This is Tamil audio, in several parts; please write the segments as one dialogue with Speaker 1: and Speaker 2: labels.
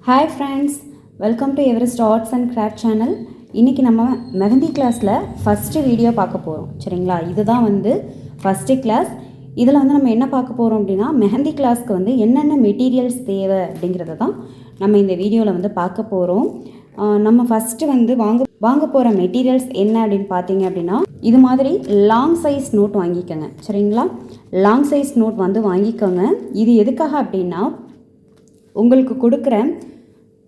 Speaker 1: Hi friends, welcome to Everest arts and craft channel. இன்றைக்கி நம்ம மெஹந்தி கிளாஸில் ஃபஸ்ட்டு வீடியோ பார்க்க போகிறோம். சரிங்களா, இதுதான் ஃபஸ்ட்டு கிளாஸ். இதில் நம்ம என்ன பார்க்க போகிறோம் அப்படின்னா, மெஹந்தி கிளாஸ்க்கு என்னென்ன மெட்டீரியல்ஸ் தேவை அப்படிங்கிறத தான் நம்ம இந்த வீடியோவில் பார்க்க போகிறோம். நம்ம ஃபஸ்ட்டு வாங்க போகிற மெட்டீரியல்ஸ் என்ன அப்படின்னு பார்த்தீங்க அப்படின்னா, இது மாதிரி லாங் சைஸ் நோட் வாங்கிக்கோங்க. சரிங்களா, லாங் சைஸ் நோட் வாங்கிக்கோங்க. இது எதுக்காக அப்படின்னா, உங்களுக்கு கொடுக்குற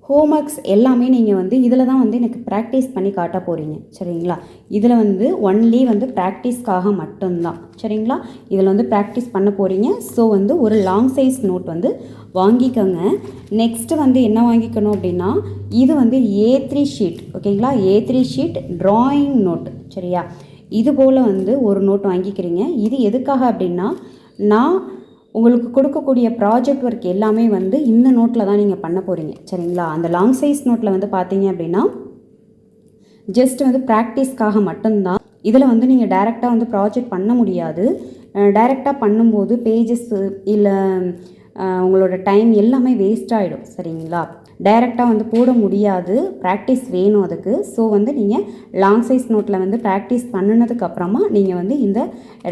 Speaker 1: ஹோம்ஒர்க்ஸ் எல்லாமே நீங்கள் இதில் தான் எனக்கு ப்ராக்டிஸ் பண்ணி காட்ட போகிறீங்க. சரிங்களா, இதில் ஒன்லி ப்ராக்டிஸ்க்காக மட்டும்தான். சரிங்களா, இதில் ப்ராக்டிஸ் பண்ண போகிறீங்க. ஸோ ஒரு லாங் சைஸ் நோட் வாங்கிக்கோங்க. நெக்ஸ்ட்டு என்ன வாங்கிக்கணும் அப்படின்னா, இது A3 ஷீட். ஓகேங்களா, A3 ஷீட் ட்ராயிங் நோட். சரியா, இது போல் ஒரு நோட் வாங்கிக்கிறீங்க. இது எதுக்காக அப்படின்னா, நான் உங்களுக்கு கொடுக்கக்கூடிய ப்ராஜெக்ட் ஒர்க் எல்லாமே இந்த நோட்டில் தான் நீங்கள் பண்ண போகிறீங்க. சரிங்களா, அந்த லாங் சைஸ் நோட்டில் பார்த்தீங்க அப்படின்னா ஜஸ்ட் ப்ராக்டிஸ்க்காக மட்டும்தான். இதில் நீங்கள் டைரெக்டாக ப்ராஜெக்ட் பண்ண முடியாது. டைரெக்டாக பண்ணும்போது பேஜஸ்ஸு இல்லை உங்களோட டைம் எல்லாமே வேஸ்ட் ஆகிடும். சரிங்களா, டைரெக்டாக போட முடியாது, ப்ராக்டிஸ் வேணும் அதுக்கு. ஸோ நீங்கள் லாங் சைஸ் நோட்டில் ப்ராக்டிஸ் பண்ணினதுக்கப்புறமா நீங்கள் இந்த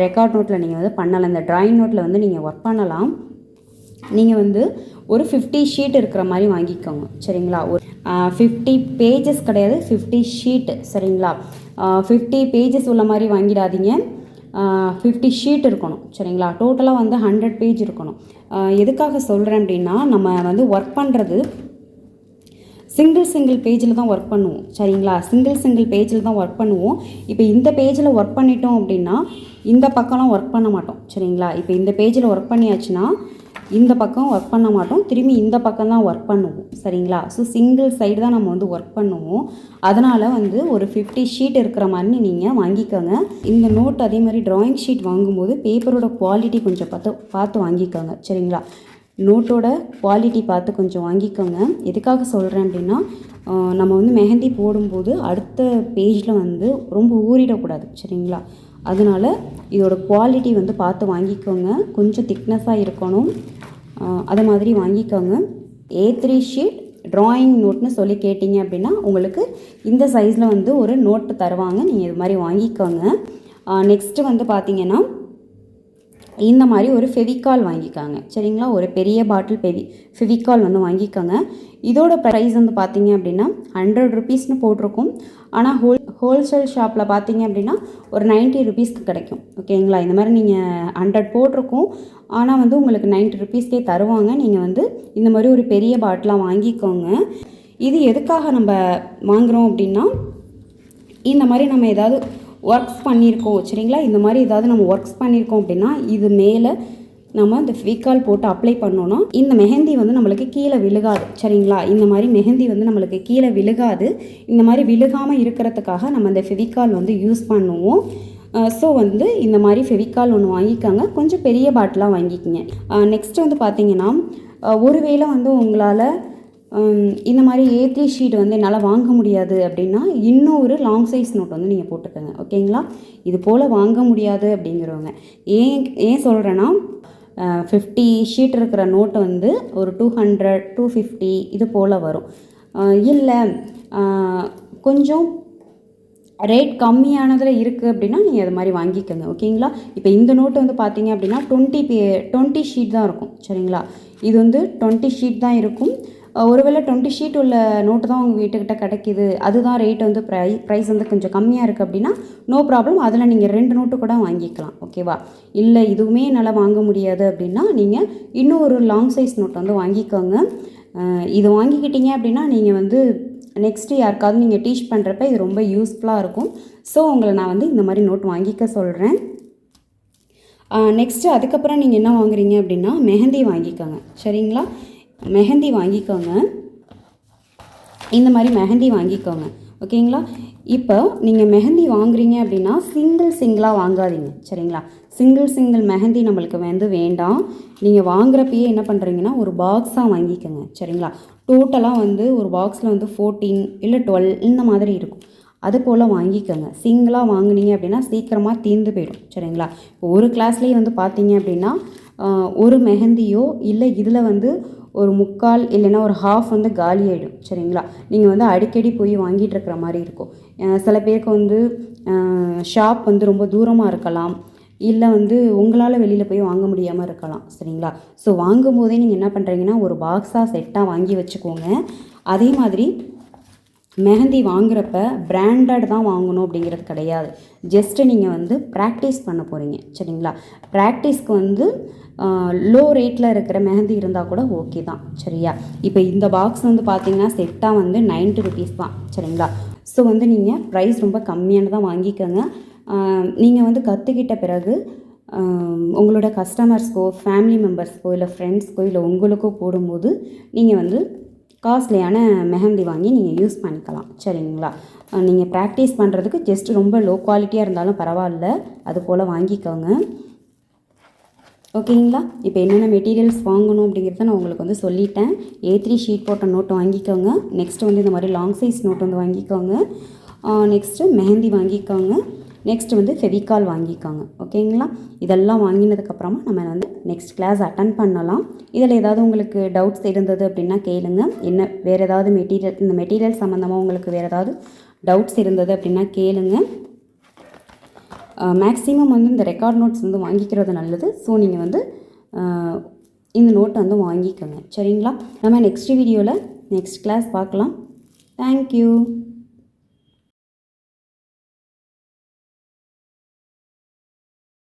Speaker 1: ரெக்கார்ட் நோட்டில் நீங்கள் பண்ணலாம். இந்த ட்ராயிங் நோட்டில் நீங்கள் ஒர்க் பண்ணலாம். நீங்கள் ஒரு 50 ஷீட் இருக்கிற மாதிரி வாங்கிக்கோங்க. சரிங்களா, ஒரு 50 பேஜஸ் கிடையாது, 50 ஷீட்டு. சரிங்களா, 50 பேஜஸ் உள்ள மாதிரி வாங்கிடாதீங்க, 50 ஷீட் இருக்கணும். சரிங்களா, டோட்டலாக 100 பேஜ் இருக்கணும். எதுக்காக சொல்கிறேன் அப்படின்னா, நம்ம ஒர்க் பண்ணுறது சிங்கிள் பேஜில் தான் ஒர்க் பண்ணுவோம். சரிங்களா, சிங்கிள் பேஜில் தான் ஒர்க் பண்ணுவோம். இப்போ இந்த பேஜில் ஒர்க் பண்ணிட்டோம் அப்படின்னா இந்த பக்கம்லாம் ஒர்க் பண்ண மாட்டோம். சரிங்களா, இப்போ இந்த பேஜில் ஒர்க் பண்ணியாச்சுன்னா இந்த பக்கம் ஒர்க் பண்ண மாட்டோம், திரும்பி இந்த பக்கம் தான் ஒர்க் பண்ணுவோம். சரிங்களா, ஸோ சிங்கிள் சைடு தான் நம்ம ஒர்க் பண்ணுவோம். அதனால் ஒரு 50 ஷீட் இருக்கிற மாதிரி நீங்கள் வாங்கிக்கோங்க. இந்த நோட் அதே மாதிரி ட்ராயிங் ஷீட் வாங்கும்போது பேப்பரோட குவாலிட்டி கொஞ்சம் பார்த்து வாங்கிக்கோங்க. சரிங்களா, நோட்டோட குவாலிட்டி பார்த்து கொஞ்சம் வாங்கிக்கோங்க. எதுக்காக சொல்கிறேன் அப்படின்னா, நம்ம மெஹந்தி போடும்போது அடுத்த பேஜில் ரொம்ப ஊறிடக்கூடாது. சரிங்களா, அதனால் இதோட குவாலிட்டி பார்த்து வாங்கிக்கோங்க. கொஞ்சம் திக்னஸாக இருக்கணும், அது மாதிரி வாங்கிக்கோங்க. A3 ஷீட் ட்ராயிங் நோட்னு சொல்லி கேட்டிங்க அப்படின்னா உங்களுக்கு இந்த சைஸில் ஒரு நோட்டு தருவாங்க. நீங்கள் இது மாதிரி வாங்கிக்கோங்க. நெக்ஸ்ட்டு பார்த்தீங்கன்னா, இந்த மாதிரி ஒரு ஃபெவிகால் வாங்கிக்கோங்க. சரிங்களா, ஒரு பெரிய பாட்டில் ஃபெவிகால் வாங்கிக்கோங்க. இதோட ப்ரைஸ் பார்த்தீங்க அப்படின்னா 100 ருபீஸ்னு போட்டிருக்கும். ஆனால் ஹோல்சேல் ஷாப்பில் பார்த்தீங்க அப்படின்னா ஒரு 90 ருபீஸ்க்கு கிடைக்கும். ஓகேங்களா, இந்த மாதிரி நீங்கள் 100 போட்டிருக்கும், ஆனால் உங்களுக்கு 90 ருபீஸ்க்கே தருவாங்க. நீங்கள் இந்த மாதிரி ஒரு பெரிய பாட்டிலாக வாங்கிக்கோங்க. இது எதுக்காக நம்ம வாங்குகிறோம் அப்படின்னா, இந்த மாதிரி நம்ம ஏதாவது ஒர்க்ஸ் பண்ணியிருக்கோம். சரிங்களா, இந்த மாதிரி ஏதாவது நம்ம ஒர்க்ஸ் பண்ணியிருக்கோம் அப்படின்னா இது மேலே நம்ம இந்த ஃபெவிகால் போட்டு அப்ளை பண்ணோன்னா இந்த மெஹந்தி நம்மளுக்கு கீழே விழுகாது. சரிங்களா, இந்த மாதிரி மெஹந்தி நம்மளுக்கு கீழே விழுகாது. இந்த மாதிரி விழுகாமல் இருக்கிறதுக்காக நம்ம இந்த ஃபெவிகால் யூஸ் பண்ணுவோம். ஸோ இந்த மாதிரி ஃபெவிகால் ஒன்று வாங்கிக்கோங்க. கொஞ்சம் பெரிய பாட்டிலாக வாங்கிக்கோங்க. நெக்ஸ்ட்டு பார்த்தீங்கன்னா, ஒருவேளை உங்களால் இந்த மாதிரி A3 ஷீட் என்னால் வாங்க முடியாது அப்படின்னா இன்னும் ஒரு லாங் சைஸ் நோட் நீங்கள் போட்டுக்கோங்க. ஓகேங்களா, இது போல் வாங்க முடியாது அப்படிங்கிறவங்க ஏன் சொல்கிறேன்னா, 50 ஷீட் இருக்கிற நோட்டு ஒரு 200 250 இது போல் வரும். இல்லை கொஞ்சம் ரேட் கம்மியானதில் இருக்குது அப்படின்னா நீங்கள் அது மாதிரி வாங்கிக்கோங்க. ஓகேங்களா, இப்போ இந்த நோட்டு பார்த்தீங்க அப்படின்னா 20 ஷீட் தான் இருக்கும். சரிங்களா, இது 20 ஷீட் தான் இருக்கும். ஒருவேளை 20 ஷீட் உள்ள நோட்டு தான் உங்கள் வீட்டுக்கிட்ட கிடைக்கிது, அதுதான் ரேட் ப்ரைஸ் கொஞ்சம் கம்மியாக இருக்குது அப்படின்னா நோ ப்ராப்ளம், அதில் நீங்கள் 2 நோட்டு கூட வாங்கிக்கலாம். ஓகேவா, இல்லை இதுவுமே என்னால் வாங்க முடியாது அப்படின்னா நீங்கள் இன்னும் ஒரு லாங் சைஸ் நோட் வாங்கிக்கோங்க. இது வாங்கிக்கிட்டீங்க அப்படின்னா நீங்கள் நெக்ஸ்ட்டு யாருக்காவது நீங்கள் டீச் பண்ணுறப்ப இது ரொம்ப யூஸ்ஃபுல்லாக இருக்கும். ஸோ உங்களை நான் இந்த மாதிரி நோட் வாங்கிக்க சொல்கிறேன். நெக்ஸ்ட்டு அதுக்கப்புறம் நீங்கள் என்ன வாங்குறீங்க அப்படின்னா மெஹந்தி வாங்கிக்கோங்க. சரிங்களா, மெஹந்தி வாங்கிக்கோங்க. இந்த மாதிரி மெஹந்தி வாங்கிக்கோங்க. ஓகேங்களா, இப்போ நீங்கள் மெஹந்தி வாங்குறீங்க அப்படின்னா சிங்கிளாக வாங்காதீங்க. சரிங்களா, சிங்கிள் மெஹந்தி நம்மளுக்கு வேண்டாம். நீங்கள் வாங்குறப்பயே என்ன பண்ணுறீங்கன்னா ஒரு பாக்ஸாக வாங்கிக்கோங்க. சரிங்களா, டோட்டலாக ஒரு பாக்ஸில் 14 இல்லை 12 இந்த மாதிரி இருக்கும். அது போல் வாங்கிக்கோங்க. சிங்கிளாக வாங்கினீங்க அப்படின்னா சீக்கிரமாக தீர்ந்து போயிடும். சரிங்களா, இப்போ ஒரு கிளாஸ்லேயே பார்த்தீங்க அப்படின்னா ஒரு மெஹந்தியோ இல்லை இதில் ஒரு முக்கால் இல்லைன்னா ஒரு ஹாஃப் வந்து காலி ஆகிடும் சரிங்களா. நீங்கள் வந்து அடிக்கடி போய் வாங்கிட்டு இருக்கிற மாதிரி இருக்கும். சில பேருக்கு வந்து ஷாப் வந்து ரொம்ப தூரமாக இருக்கலாம், இல்லை வந்து உங்களால் வெளியில் போய் வாங்க முடியாமல் இருக்கலாம் சரிங்களா. ஸோ வாங்கும்போதே நீங்கள் என்ன பண்ணுறீங்கன்னா ஒரு பாக்ஸாக செட்டாக வாங்கி வச்சுக்கோங்க. அதே மாதிரி மெஹந்தி வாங்குறப்ப பிராண்டட் தான் வாங்கணும் அப்படிங்கிறது கிடையாது. ஜஸ்ட்டு நீங்கள் வந்து ப்ராக்டிஸ் பண்ண போகிறீங்க சரிங்களா. ப்ராக்டிஸ்க்கு வந்து லோ ரேட்டில் இருக்கிற மெஹந்தி இருந்தால் கூட ஓகே தான் சரியா. இப்போ இந்த பாக்ஸ் வந்து பார்த்திங்கன்னா செட்டாக வந்து 90 ருபீஸ் தான் சரிங்களா. ஸோ வந்து நீங்கள் ப்ரைஸ் ரொம்ப கம்மியானதான் வாங்கிக்கோங்க. நீங்கள் வந்து கற்றுக்கிட்ட பிறகு உங்களோட கஸ்டமர்ஸ்க்கோ ஃபேமிலி மெம்பர்ஸ்க்கோ இல்லை ஃப்ரெண்ட்ஸ்க்கோ இல்லை உங்களுக்கோ போடும்போது நீங்கள் வந்து காஸ்ட்லியான மெஹந்தி வாங்கி நீங்கள் யூஸ் பண்ணிக்கலாம் சரிங்களா. நீங்கள் ப்ராக்டிஸ் பண்ணுறதுக்கு ஜஸ்ட் ரொம்ப லோ குவாலிட்டியாக இருந்தாலும் பரவாயில்ல, அது போல் வாங்கிக்கோங்க ஓகேங்களா. இப்போ என்னென்ன மெட்டீரியல்ஸ் வாங்கணும் அப்படிங்கிறத நான் உங்களுக்கு வந்து சொல்லிட்டேன். A3 ஷீட் போட்ட நோட்டு வாங்கிக்கோங்க. நெக்ஸ்ட்டு வந்து இந்த மாதிரி லாங் சைஸ் நோட் வந்து வாங்கிக்கோங்க. நெக்ஸ்ட்டு மெஹந்தி வாங்கிக்கோங்க. நெக்ஸ்ட் வந்து ஃபெவிகால் வாங்கிக்கோங்க ஓகேங்களா. இதெல்லாம் வாங்கினதுக்கப்புறமா நம்ம வந்து நெக்ஸ்ட் கிளாஸ் அட்டன் பண்ணலாம். இதில் ஏதாவது உங்களுக்கு டவுட்ஸ் இருந்தது அப்படின்னா கேளுங்க. என்ன வேறு ஏதாவது இந்த மெட்டீரியல் சம்மந்தமாக உங்களுக்கு வேறு ஏதாவது டவுட்ஸ் இருந்தது அப்படின்னா கேளுங்க. மேக்ஸிமம் வந்து இந்த ரெக்கார்ட் நோட்ஸ் வந்து வாங்கிக்கிறது நல்லது. ஸோ நீங்கள் வந்து இந்த நோட்டை வந்து வாங்கிக்கோங்க சரிங்களா. நம்ம நெக்ஸ்ட் வீடியோவில் நெக்ஸ்ட் கிளாஸ் பார்க்கலாம். தேங்க்யூ.